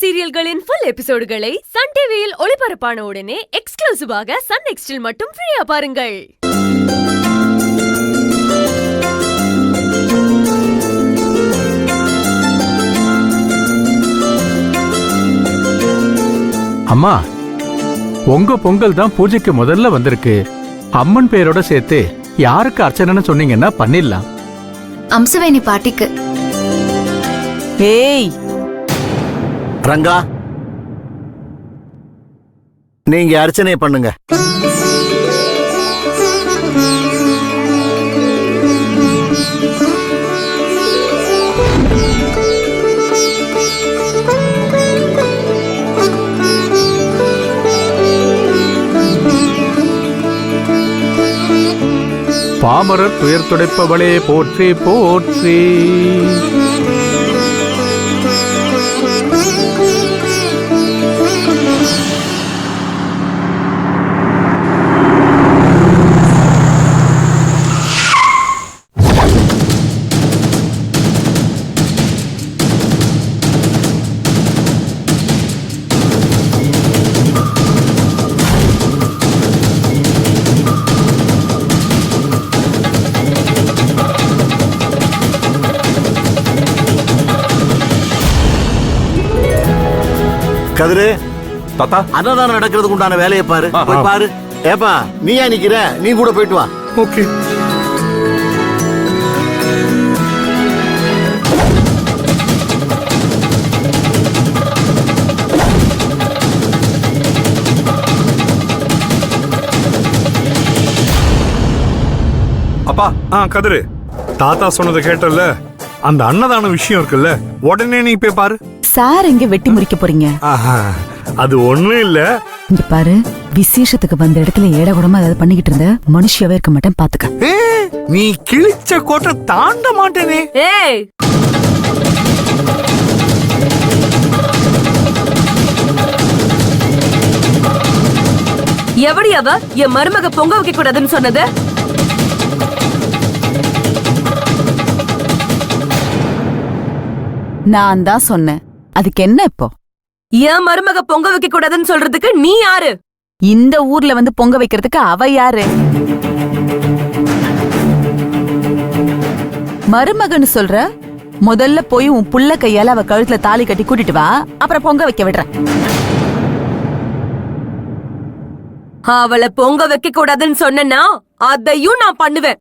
சீரியல்களின் full எபிசோடுகளை Sun டிவியில் ஒளிபரப்பான உடனே எக்ஸ்க்ளூசிவாக சன் நெக்ஸ்டில் மட்டும் ஃப்ரீயா பாருங்கள். அம்மா, உங்க பொங்கல் தான் பூஜைக்கு முதல்ல வந்திருக்கு. அம்மன் பேரோட சேர்த்து யாருக்கு அர்ச்சனைன்னு சொன்னீங்கன்னா பண்ணிடலாம். அம்சவேணி பாட்டிக்கு. ஏய் ரங்கா, நீங்க அர்ச்சனை பண்ணுங்க. பாமரர் துயர் துடைப்பவளே போற்றி போற்றி. கதிரு, தாத்தா, அன்னதானம் நடக்கிறதுக்கு உண்டான வேலையை பாரு. போய் பாரு. ஏப்பா, நீயா நிக்கிற? நீ கூட போயிட்டு வா. ஓகே. அப்பா, கதிரு, தாத்தா சொன்னதை கேட்டல, அந்த அன்னதான விஷயம் இருக்குல்ல, உடனே நீ போய் பாரு. சார் எங்க வெட்டி முறிக்க போறீங்க? அது ஒண்ணும் இல்ல. இங்க பாரு, விசேஷத்துக்கு வந்த இடத்துல ஏடகுடமா ஏதாவது பண்ணிக்கிட்டு இருந்த மனுஷியாவே இருக்க மாட்டேன் பாத்துக்க. நீ கிழிச்ச கோட்டை தாண்ட மாட்டேனே. ஏய், எவடி அவ என் மருமக பொங்க வைக்க கூடாதுன்னு சொன்னது? நான் தான் சொன்னேன். அதுக்கு என்ன இப்போ? என் மருமக பொங்க வைக்க கூடாதுன்னு சொல்றதுக்கு நீ யாரு? இந்த ஊர்ல வந்து பொங்க வைக்கிறதுக்கு அவ யாரு? மருமகன்னு சொல்ற? முதல்ல போய் உன் புள்ள கையால அவ கழுத்துல தாலி கட்டி கூட்டிட்டு வா, அப்புறம் பொங்க வைக்க விடுற. அவளை பொங்க வைக்க கூடாதுன்னு சொன்னா அதையும் நான் பண்ணுவேன்.